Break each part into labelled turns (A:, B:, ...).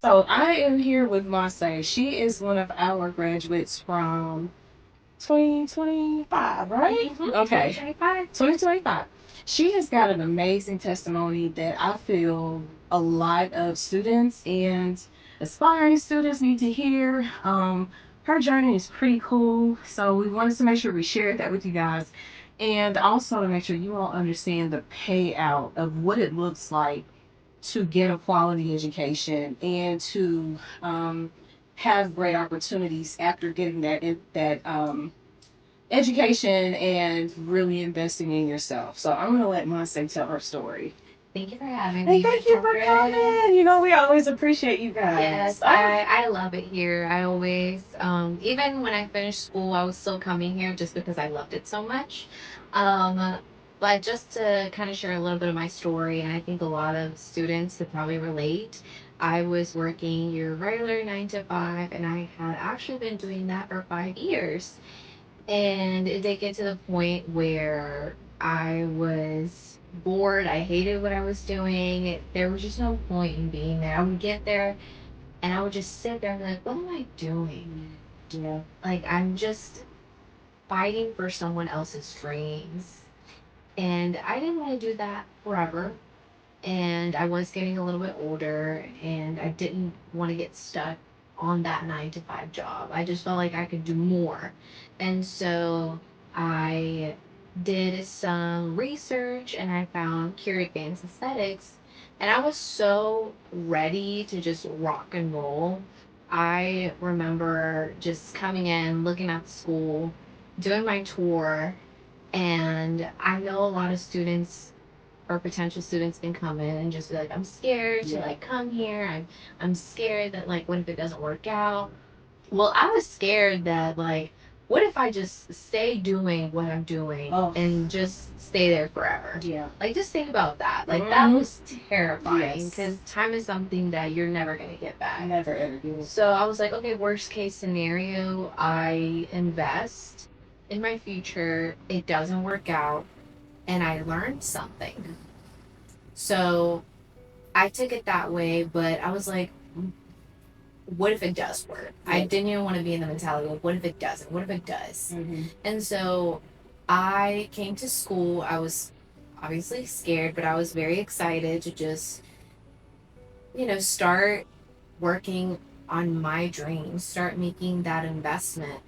A: So I am here with Marseille. She is one of our graduates from 2025, right? Okay.
B: 2025.
A: 2025. She has got an amazing testimony that I feel a lot of students and aspiring students need to hear. Her journey is pretty cool, so we wanted to make sure we shared that with you guys, and also to make sure you all understand the payout of what it looks like to get a quality education and to have great opportunities after getting that education and really investing in yourself. So I'm gonna let Monse tell her story.
B: Thank you for having
A: Hey,
B: me.
A: thank you for coming. You know we always appreciate you guys.
B: Yes, I love it here. I always, even when I finished school, I was still coming here just because I loved it so much. Um, but just to kind of share a little bit of my story, and I think a lot of students could probably relate. I was working your regular 9 to 5, and I had actually been doing that for 5 years. And it did get to the point where I was bored. I hated what I was doing. There was just no point in being there. I would get there and I would just sit there and be like, what am I doing?
A: Yeah.
B: Like, I'm just fighting for someone else's dreams. And I didn't want to do that forever. And I was getting a little bit older and I didn't want to get stuck on that 9 to 5 job. I just felt like I could do more. And so I did some research and I found Cure Advanced Aesthetics. And I was so ready to just rock and roll. I remember just coming in, looking at the school, doing my tour, and I know a lot of students or potential students can come in and just be like, I'm scared to like come here. I'm scared that like what if it doesn't work out? Well, I was scared that like what if I just stay doing what I'm doing and just stay there forever?
A: Yeah.
B: Like just think about that. Like that was terrifying
A: Yes.
B: because time is something that you're never gonna get back.
A: Never ever do.
B: So I was like, okay, worst case scenario, I invest in my future. It doesn't work out and I learned something. So I took it that way, but I was like, what if it does work? I didn't even want to be in the mentality of what if it doesn't? What if it does?
A: Mm-hmm.
B: And so I came to school. I was obviously scared, but I was very excited to just, start working on my dreams, start making that investment.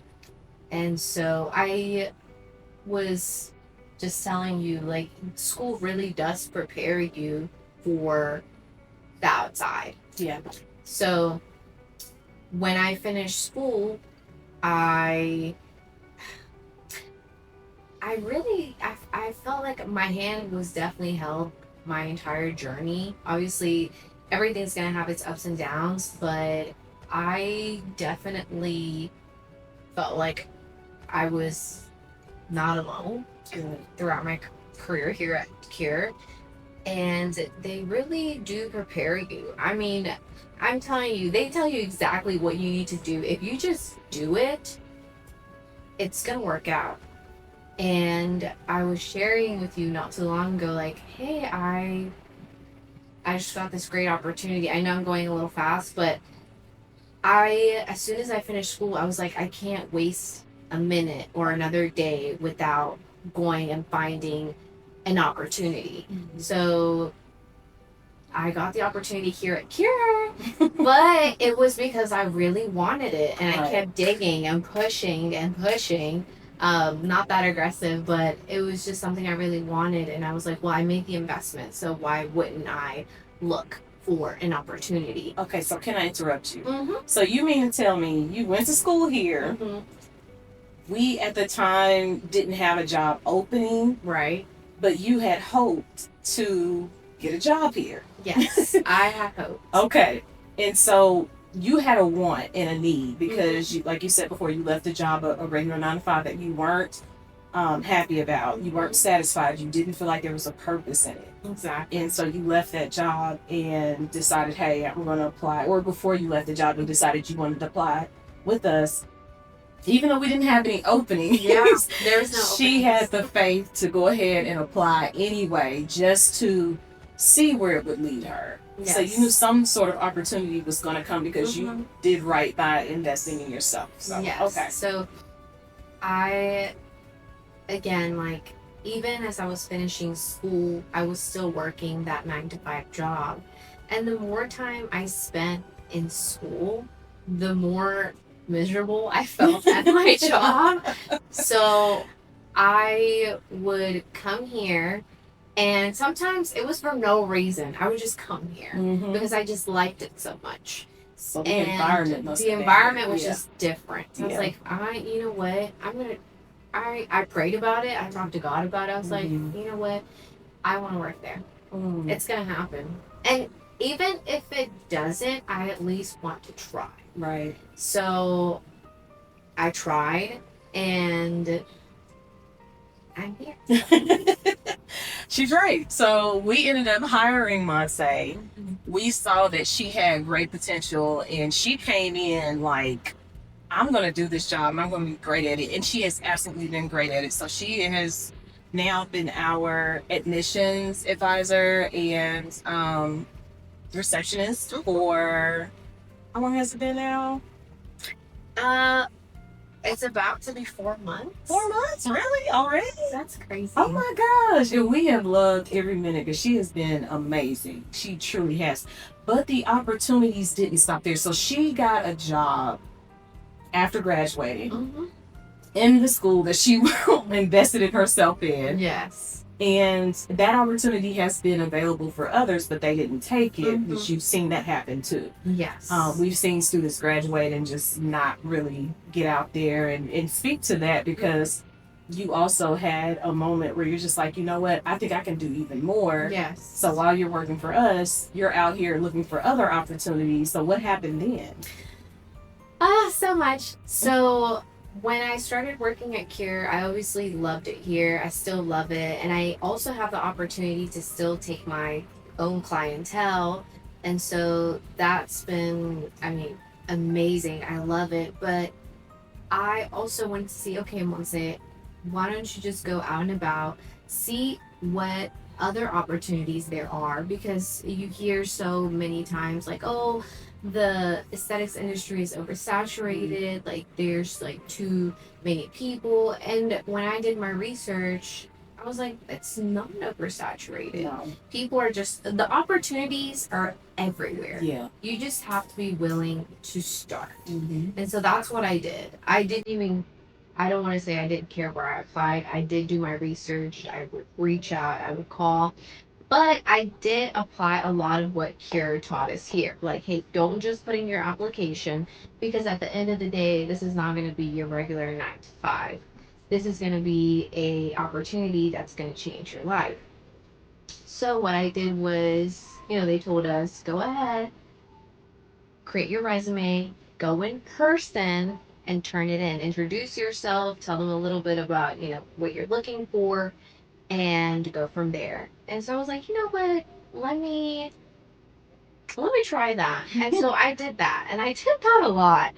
B: And so I was just telling you, like, school really does prepare you for the outside.
A: Yeah.
B: So when I finished school, I I felt like my hand was definitely held my entire journey. Obviously, everything's gonna have its ups and downs, but I definitely felt like I was not alone throughout my career here at Cure. And they really do prepare you. I mean, I'm telling you, they tell you exactly what you need to do. If you just do it, it's gonna work out. And I was sharing with you not too long ago, like, hey, I just got this great opportunity. I know I'm going a little fast, but as soon as I finished school, I was like, I can't waste a minute or another day without going and finding an opportunity.
A: Mm-hmm.
B: So I got the opportunity here at Cure, but it was because I really wanted it and I kept digging and pushing and pushing. Not that aggressive, but it was just something I really wanted. And I was like, well, I made the investment, so why wouldn't I look for an opportunity?
A: Okay, so can I interrupt you?
B: Mm-hmm.
A: So you mean to tell me you went to school here?
B: Mm-hmm.
A: We at the time didn't have a job opening,
B: Right.
A: but you had hoped to get a job here.
B: Yes, I had hope.
A: Okay, and so you had a want and a need because you, like you said before, you left a job, a regular 9 to 5 that you weren't happy about. You weren't satisfied. You didn't feel like there was a purpose in it.
B: Exactly.
A: And so you left that job and decided, hey, I'm going to apply. Or before you left the job, you decided you wanted to apply with us. Even though we didn't have any openings,
B: Yeah, there's no
A: she had the faith to go ahead and apply anyway, just to see where it would lead her. So you knew some sort of opportunity was going to come because you did right by investing in yourself. So,
B: Yes.
A: okay.
B: So I, again, like, even as I was finishing school, I was still working that 9 to 5 job. And the more time I spent in school, the more miserable I felt at my job. So I would come here, and sometimes it was for no reason. I would just come here because I just liked it so much.
A: Well, the
B: And
A: environment must
B: the
A: have been
B: environment
A: good.
B: was
A: Yeah.
B: just different. So I was
A: Yeah.
B: like, you know what? I prayed about it. I talked to God about it. I was like, you know what? I want to work there. It's gonna happen. And even if it doesn't, I at least want to try.
A: Right.
B: So I tried, and I'm here.
A: She's right. So we ended up hiring Monse. We saw that she had great potential, and she came in like, I'm going to do this job and I'm going to be great at it. And she has absolutely been great at it. So she has now been our admissions advisor and receptionist for, how long has it been now?
B: It's about to be 4 months.
A: 4 months? Really? Already?
B: That's crazy.
A: Oh my gosh. And we have loved every minute because she has been amazing. She truly has. But the opportunities didn't stop there. So she got a job after graduating in the school that she invested in herself in.
B: Yes.
A: And that opportunity has been available for others, but they didn't take it. Because you've seen that happen too.
B: Yes.
A: We've seen students graduate and just not really get out there and speak to that because you also had a moment where you're just like, you know what, I think I can do even more.
B: Yes.
A: So while you're working for us, you're out here looking for other opportunities. So what happened then?
B: So much. So when I started working at Cure, I obviously loved it here. I still love it. And I also have the opportunity to still take my own clientele. And so that's been, amazing. I love it. But I also wanted to see, okay, Monse, why don't you just go out and about, see what other opportunities there are? Because you hear so many times, like, oh, the aesthetics industry is oversaturated, like there's like too many people. And when I did my research, I was like, it's not oversaturated.
A: No.
B: People are just, the opportunities are everywhere.
A: Yeah.
B: You just have to be willing to start. And so that's what I did. I don't want to say I didn't care where I applied. I did do my research. I would reach out, I would call. But I did apply a lot of what Cure taught us here. Like, hey, don't just put in your application, because at the end of the day, this is not going to be your regular 9 to 5. This is going to be a opportunity that's going to change your life. So what I did was, they told us, go ahead, create your resume, go in person and turn it in. Introduce yourself, tell them a little bit about, what you're looking for, and go from there. And so I was like, you know what? Let me try that. And so I did that, and I did that a lot.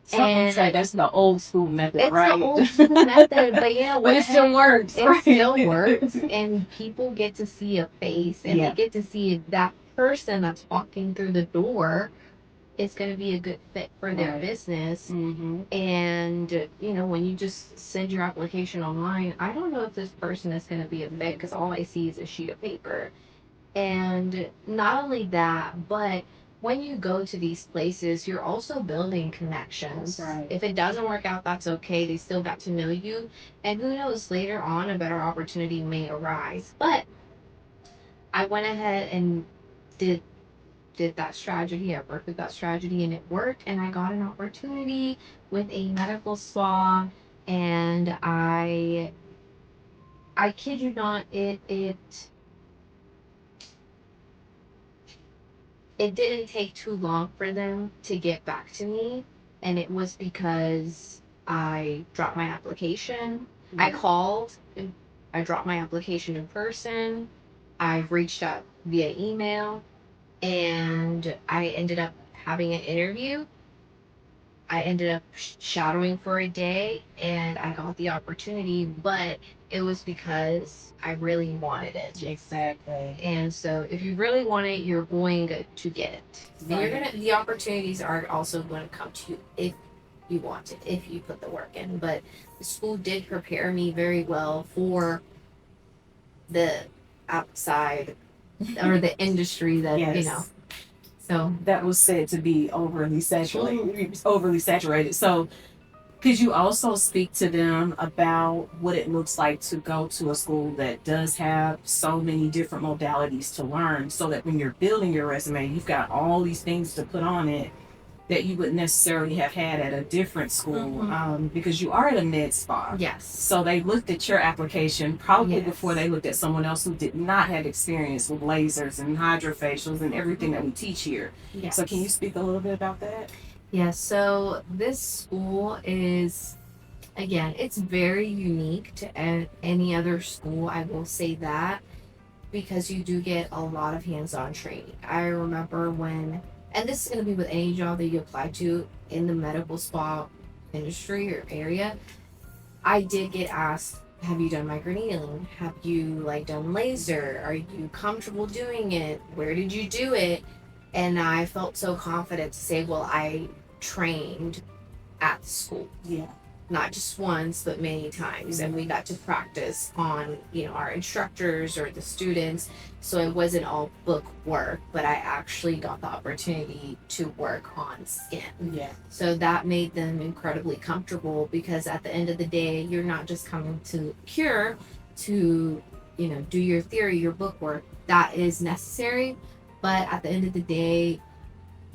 A: Some say that's the old school method,
B: It's
A: right?
B: the old school method, but you know what?
A: But it still works.
B: It still works, and people get to see a face, and they get to see that person that's walking through the door is going to be a good fit for their business. And when you just send your application online, I don't know if this person is going to be a fit because all I see is a sheet of paper. And not only that, but when you go to these places, you're also building connections.
A: Right.
B: If it doesn't work out, that's okay. They still got to know you. And who knows, later on, a better opportunity may arise. But I went ahead and did that strategy. I worked with that strategy, and it worked. And I got an opportunity with a medical spa. And I kid you not, it didn't take too long for them to get back to me, and it was because I dropped my application. I called, I dropped my application in person, I reached out via email, and I ended up having an interview. I ended up shadowing for a day and I got the opportunity, but it was because I really wanted it.
A: Exactly.
B: And so if you really want it, you're going to get it. And you're
A: Right.
B: gonna the opportunities are also going to come to you if you want it, if you put the work in. But the school did prepare me very well for the outside or the industry that
A: Yes.
B: So
A: That was said to be overly saturated. So could you also speak to them about what it looks like to go to a school that does have so many different modalities to learn, so that when you're building your resume, you've got all these things to put on it that you wouldn't necessarily have had at a different school, because you are at a med spa.
B: yes.
A: So they looked at your application probably
B: Yes.
A: before they looked at someone else who did not have experience with lasers and hydrofacials and everything that we teach here.
B: Yes.
A: So can you speak a little bit about that?
B: Yeah, so this school is, again, it's very unique to any other school. I will say that because you do get a lot of hands-on training. I remember when, and this is going to be with any job that you apply to in the medical spa industry or area, I did get asked, have you done microneedling? Have you like done laser? Are you comfortable doing it? Where did you do it? And I felt so confident to say, well, I trained at the school.
A: Yeah.
B: Not just once, but many times. And we got to practice on, our instructors or the students. So it wasn't all book work, but I actually got the opportunity to work on skin.
A: Yeah.
B: So that made them incredibly comfortable because at the end of the day, you're not just coming to cure to, do your theory, your book work. That is necessary. But at the end of the day,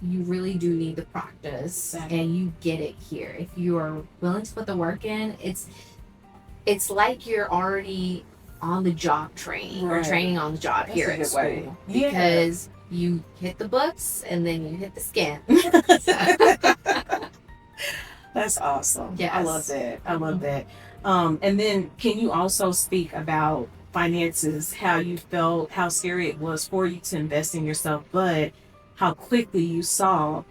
B: you really do need the practice.
A: Exactly.
B: And you get it here. If you are willing to put the work in, it's like you're already on the job training or
A: Right.
B: training on the job
A: That's
B: here
A: a
B: at
A: good way.
B: school.
A: Yeah.
B: Because you hit the books and then you hit the skin.
A: That's awesome.
B: Yes.
A: I love that. I love that. And then can you also speak about finances, how you felt, how scary it was for you to invest in yourself, but how quickly you saw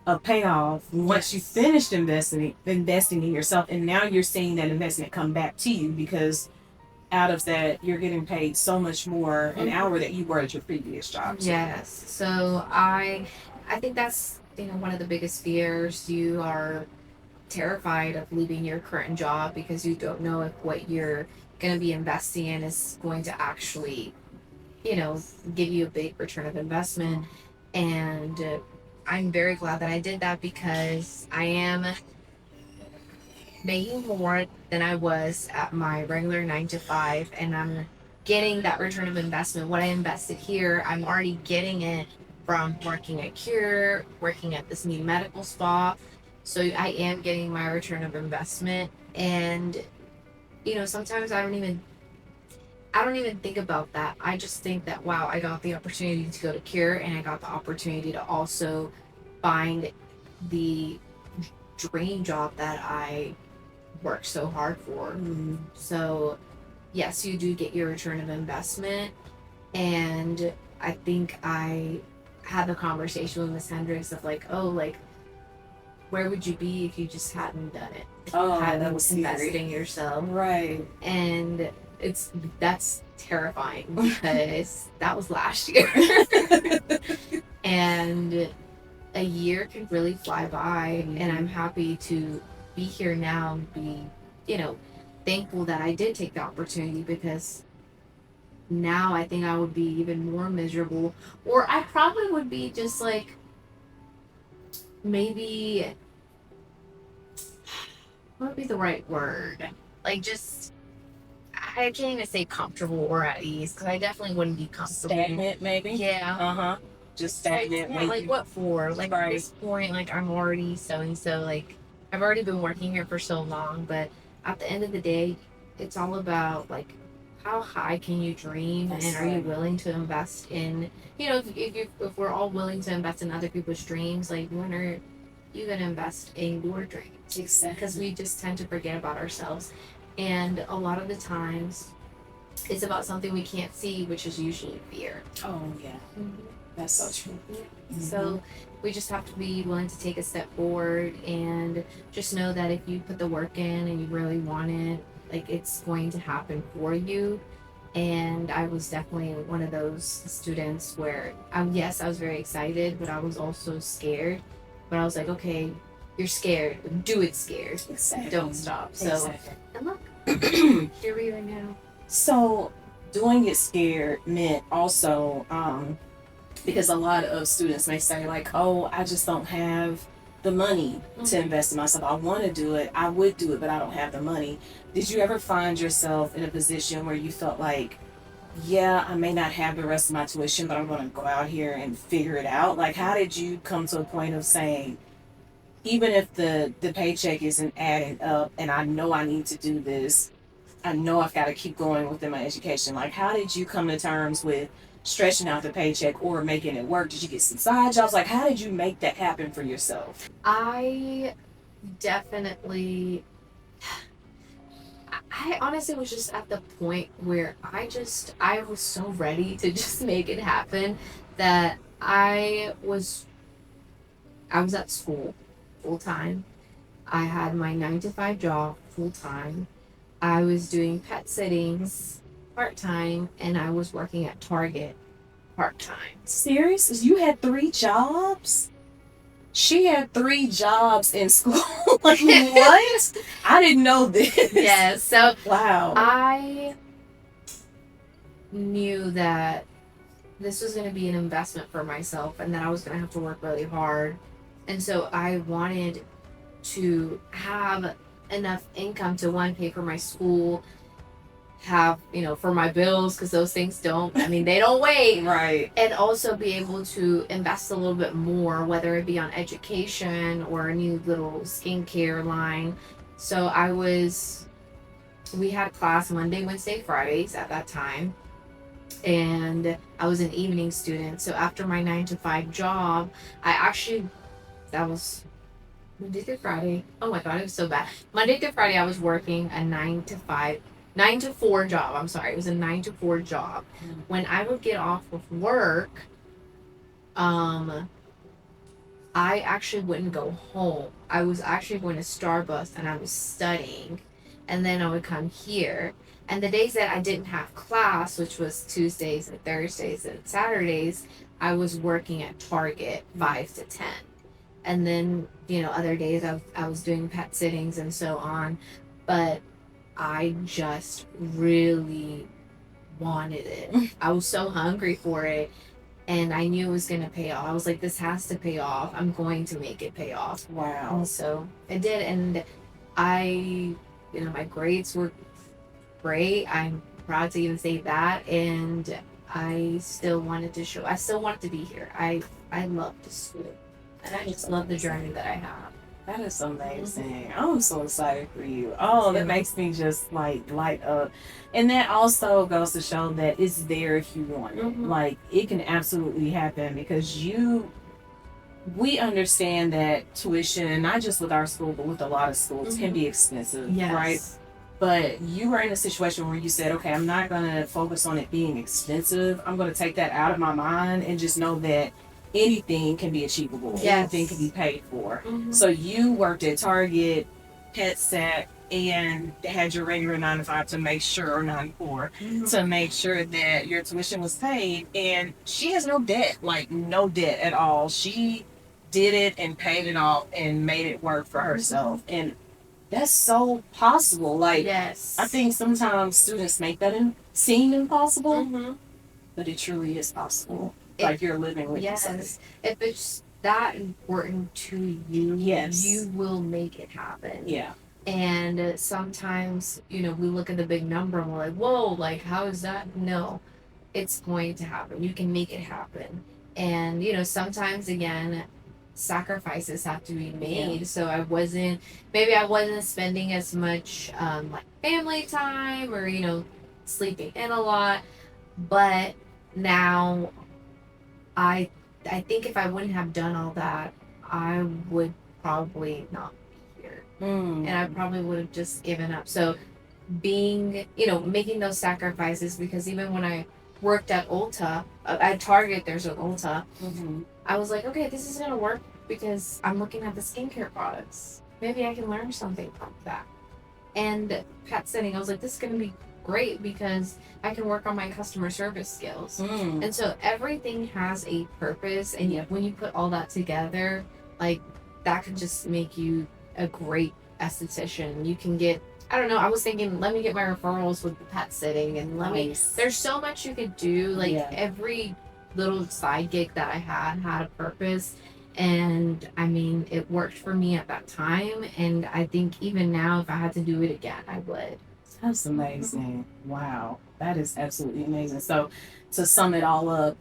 A: a payoff once you finished investing in yourself, and now you're seeing that investment come back to you because out of that you're getting paid so much more an hour that you were at your previous job.
B: Yes. So I think that's one of the biggest fears. You are terrified of leaving your current job because you don't know if what you're going to be investing in is going to actually give you a big return of investment. And I'm very glad that I did that because I am making more than I was at my regular 9 to 5, and I'm getting that return of investment. What I invested here, I'm already getting it from working at Cure, working at this new medical spa. So I am getting my return of investment. And sometimes I don't even think about that. I just think that, wow, I got the opportunity to go to Cure and I got the opportunity to also find the dream job that I worked so hard for. So yes, you do get your return of investment. And I think I had the conversation with Miss Hendricks of like, where would you be if you just hadn't done it?
A: That was
B: invested in yourself.
A: Right.
B: And that's terrifying because that was last year. And a year could really fly by, and I'm happy to be here now and be, thankful that I did take the opportunity, because now I think I would be even more miserable, or I probably would be just like, maybe, what would be the right word? Like, just, I can't even say comfortable or at ease, because I definitely wouldn't be comfortable.
A: Stagnant, maybe.
B: Yeah.
A: Just stagnant.
B: Like what for? Like at this point, like I'm already so like I've already been working here for so long, but at the end of the day, it's all about like how high can you dream, and are you willing to invest in if we're all willing to invest in other people's dreams, like when are you gonna invest in your dreams?
A: Exactly.
B: Because we just tend to forget about ourselves, and a lot of the times it's about something we can't see, which is usually fear.
A: Oh yeah. That's so true.
B: So we just have to be willing to take a step forward and just know that if you put the work in and you really want it, like it's going to happen for you. And I was definitely one of those students where yes, I was very excited, but I was also scared. But I was like, okay, you're scared, do it scared.
A: Exactly.
B: Don't stop. So
A: Exactly.
B: and look, here we are now.
A: So doing it scared meant also, because a lot of students may say like, oh, I just don't have the money to invest in myself. I want to do it. I would do it, but I don't have the money. Did you ever find yourself in a position where you felt like, yeah, I may not have the rest of my tuition, but I'm going to go out here and figure it out? Like, how did you come to a point of saying, even if the paycheck isn't adding up and I know I need to do this, I know I've got to keep going within my education. Like, how did you come to terms with stretching out the paycheck or making it work? Did you get some side jobs? Like, how did you make that happen for yourself?
B: I definitely, I honestly was just at the point where I was so ready to just make it happen that I was at school full time. I had my 9 to 5 job full time. I was doing pet sittings part time, and I was working at Target part time.
A: Serious? You had 3 jobs? She had 3 jobs in school. Like, what? I didn't know this.
B: Yes. So
A: Wow.
B: I knew that this was going to be an investment for myself and that I was going to have to work really hard. And so I wanted to have enough income to one, pay for my school, have, for my bills, because those things they don't wait.
A: Right.
B: And also be able to invest a little bit more, whether it be on education or a new little skincare line. So we had class Monday, Wednesday, Fridays at that time. And I was an evening student. So after my 9 to 5 job, that was Monday through Friday. Oh my God, it was so bad. Monday through Friday, I was working a 9 to 4 job. I'm sorry. It was a 9 to 4 job. When I would get off of work, I actually wouldn't go home. I was actually going to Starbucks and I was studying. And then I would come here. And the days that I didn't have class, which was Tuesdays and Thursdays and Saturdays, I was working at Target 5 to 10. And then, other days I was doing pet sittings and so on. But I just really wanted it. I was so hungry for it. And I knew it was going to pay off. I was like, this has to pay off. I'm going to make it pay off.
A: Wow.
B: And so it did. And my grades were great. I'm proud to even say that. And I still wanted to be here. I love the school. And I just love the journey that I have.
A: That is amazing. I'm so excited for you. Oh, that makes me just like light up. And that also goes to show that it's there if you want it. Like, it can absolutely happen because we understand that tuition, not just with our school, but with a lot of schools, can be expensive,
B: yes.
A: right? But you were in a situation where you said, okay, I'm not going to focus on it being expensive. I'm going to take that out of my mind and just know that anything can be achievable.
B: Yes.
A: Anything can be paid for. So you worked at Target, Pet Sat, and had your regular 9 to 5 to make sure, or 9 to 4, to make sure that your tuition was paid. And she has no debt, like no debt at all. She did it and paid it off and made it work for herself. And that's so possible. Like,
B: yes.
A: I think sometimes students make that seem impossible, but it truly is possible. Like, you're living with
B: yes. If it's that important to you,
A: yes,
B: you will make it happen.
A: Yeah.
B: And sometimes, we look at the big number and we're like, whoa, like, how is that? No, it's going to happen. You can make it happen. And, sometimes, again, sacrifices have to be made. Yeah. So maybe I wasn't spending as much, like, family time or, sleeping in a lot. But now, I think if I wouldn't have done all that, I would probably not be here. And I probably would have just given up. So making those sacrifices, because even when I worked at Ulta, at Target, there's an Ulta.
A: Mm-hmm.
B: I was like, okay, this is gonna work because I'm looking at the skincare products. Maybe I can learn something from that. And pet sitting, I was like, this is gonna be great because I can work on my customer service skills. And so everything has a purpose, and yet when you put all that together, like that could just make you a great esthetician. You can get, I don't know, I was thinking, let me get my referrals with the pet sitting, and there's so much you could do. Like every little side gig that I had a purpose. And I mean, it worked for me at that time. And I think even now, if I had to do it again, I would.
A: That's amazing. Wow. That is absolutely amazing. So, to sum it all up,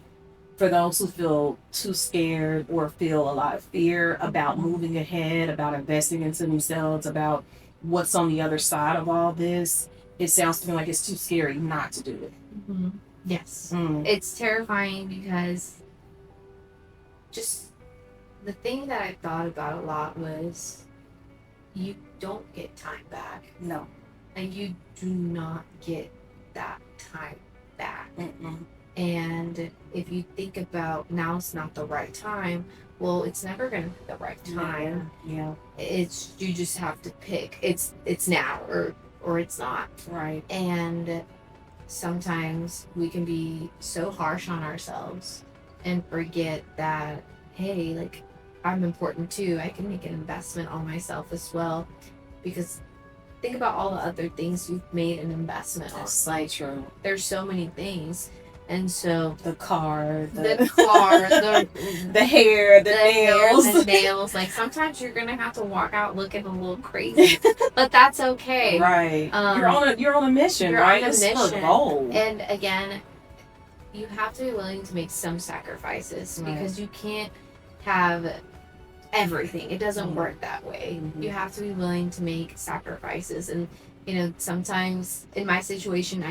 A: for those who feel too scared or feel a lot of fear about moving ahead, about investing into themselves, about what's on the other side of all this, it sounds to me like it's too scary not to do it.
B: Mm-hmm. Yes. It's terrifying because just the thing that I thought about a lot was you don't get time back.
A: No.
B: And you do not get that time back.
A: Mm-mm.
B: And if you think about now's not the right time, well, it's never going to be the right time.
A: Yeah.
B: It's, you just have to pick. It's now or it's not.
A: Right.
B: And sometimes we can be so harsh on ourselves and forget that, hey, like, I'm important too. I can make an investment on myself as well. Because think about all the other things you've made an investment on.
A: That's
B: like,
A: true.
B: There's so many things. And so
A: the car,
B: the
A: hair, the nails.
B: The nails. Like sometimes you're gonna have to walk out looking a little crazy, but that's okay.
A: Right. You're on a mission, right?
B: On a mission.
A: It's a goal.
B: And again, you have to be willing to make some sacrifices because you can't have everything. It doesn't work that way. You have to be willing to make sacrifices. And you know, sometimes in my situation,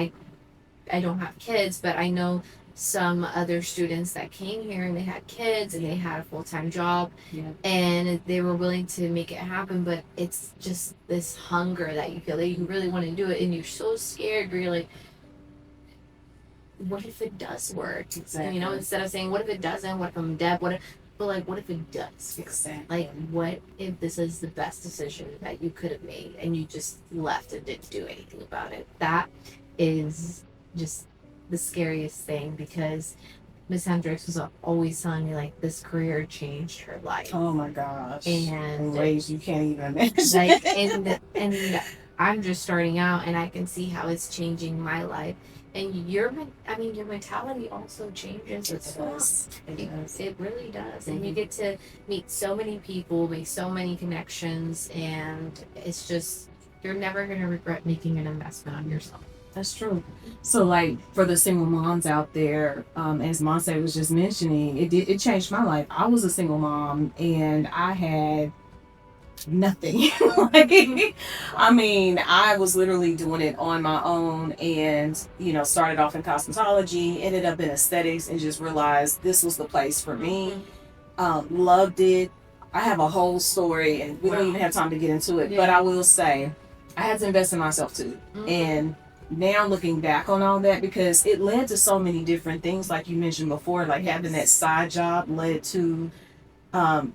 B: I don't have kids, but I know some other students that came here and they had kids and they had a full-time job and they were willing to make it happen. But it's just this hunger that you feel that you really want to do it, and you're so scared. You're like, what if it does work?
A: Exactly.
B: You know, instead of saying, what if it doesn't? What if I'm dead? What if it does?
A: Exactly.
B: Like, what if this is the best decision that you could have made and you just left and didn't do anything about it? That is just the scariest thing, because Miss Hendricks was always telling me, like, this career changed her life.
A: Oh my gosh.
B: And
A: in ways you can't even imagine.
B: Like, and I'm just starting out and I can see how it's changing my life. And your mentality also changes as well. It really does. And you get to meet so many people, make so many connections, and it's just, you're never going to regret making an investment on yourself.
A: That's true. So, like, for the single moms out there, as Monse was just mentioning, it changed my life. I was a single mom and I had nothing. I mean, I was literally doing it on my own, and started off in cosmetology, ended up in aesthetics, and just realized this was the place for me. Loved it. I have a whole story, and we don't even have time to get into it. But I will say, I had to invest in myself too, and now looking back on all that, because it led to so many different things, like you mentioned before, like having that side job led to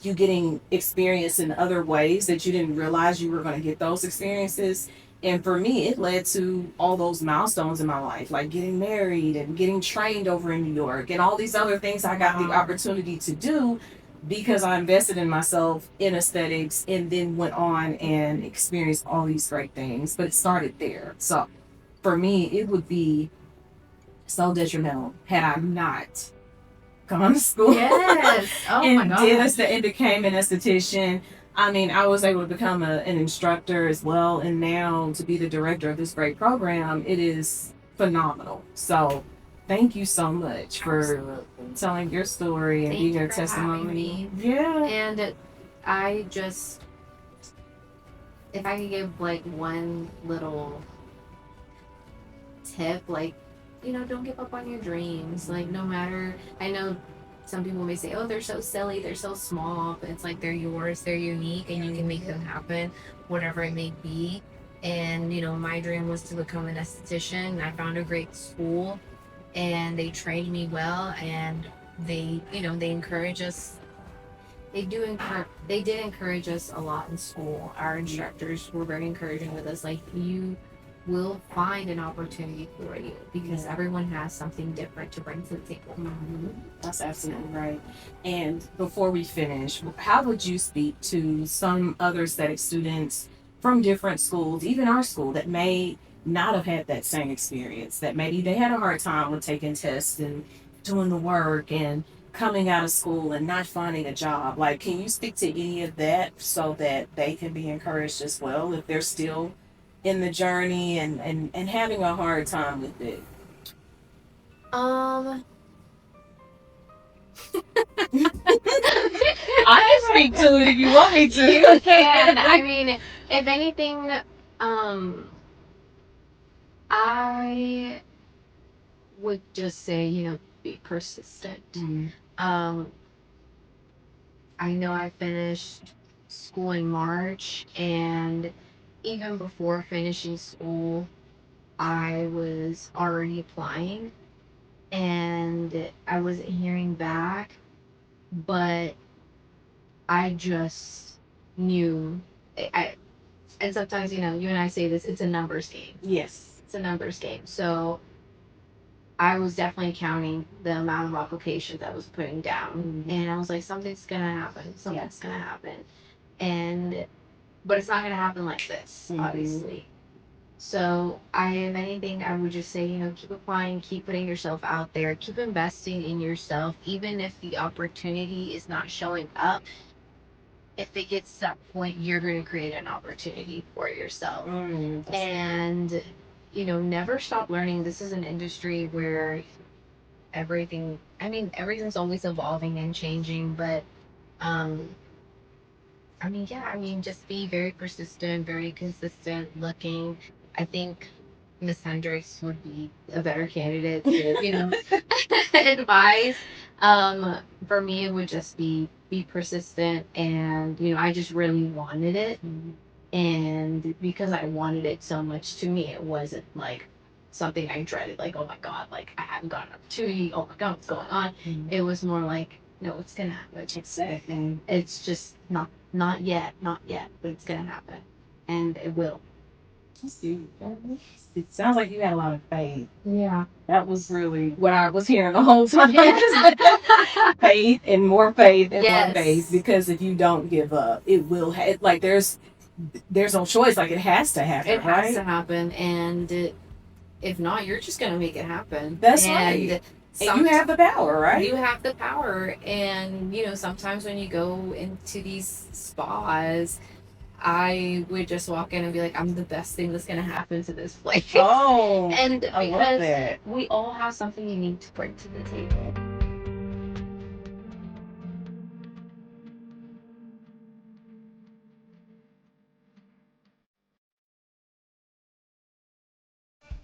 A: you getting experience in other ways that you didn't realize you were going to get those experiences. And for me, it led to all those milestones in my life, like getting married and getting trained over in New York and all these other things I got the opportunity to do because I invested in myself in aesthetics, and then went on and experienced all these great things. But it started there. So for me, it would be so detrimental had I not gone to school.
B: Yes. Oh my God.
A: And became an esthetician. I mean, I was able to become an instructor as well, and now to be the director of this great program, it is phenomenal. So thank you so much for telling your story and being your testimony. Yeah.
B: And I just, if I could give like one little tip, like, don't give up on your dreams. Like, no matter, I know some people may say, oh, they're so silly, they're so small, but it's like, they're yours, they're unique, and you can make them happen, whatever it may be. And, my dream was to become an esthetician. I found a great school, and they trained me well, and they encourage us. They did encourage us a lot in school. Our instructors were very encouraging with us, like, you will find an opportunity for you because everyone has something different to bring to the table.
A: That's absolutely right. And before we finish, how would you speak to some other aesthetic students from different schools, even our school, that may not have had that same experience, that maybe they had a hard time with taking tests and doing the work and coming out of school and not finding a job? Like, can you speak to any of that so that they can be encouraged as well if they're still in the journey and having a hard time with it?
B: Um,
A: I can speak to it if you want me to.
B: you can. I mean, if anything, um, I would just say, be persistent. Um, I know I finished school in March, and even before finishing school, I was already applying, and I wasn't hearing back, but I just knew. And sometimes, you and I say this, it's a numbers game.
A: Yes.
B: It's a numbers game. So I was definitely counting the amount of applications I was putting down. And I was like, something's going to happen. Something's going to happen. But it's not going to happen like this, obviously. So if anything, I would just say, keep applying, keep putting yourself out there, keep investing in yourself, even if the opportunity is not showing up. If it gets to that point, you're going to create an opportunity for yourself. And, never stop learning. This is an industry where everything's always evolving and changing, but, um, just be very persistent, very consistent looking. I think Miss Hendricks would be a better candidate to, advise. For me, it would just be persistent, and I just really wanted it, and because I wanted it so much, to me, it wasn't like something I dreaded, like, oh my god, like I haven't got an opportunity. Oh my god, what's going on? It was more like, no, it's gonna happen. It's just not yet, not yet, but it's gonna happen, and it will.
A: It sounds like you had a lot of faith.
B: Yeah.
A: That was really what I was hearing the whole time. Faith and more faith and more faith.
B: Yes.
A: Because if you don't give up, it will. Like there's no choice. Like it has to happen.
B: It
A: right?
B: has to happen, and if not, you're just gonna make it happen.
A: That's
B: and
A: right. And you have the power, right?
B: You have the power, and sometimes when you go into these spas, I would just walk in and be like, I'm the best thing that's gonna happen to this place.
A: Oh,
B: And
A: I love
B: because
A: that.
B: we all have something unique to bring to the table.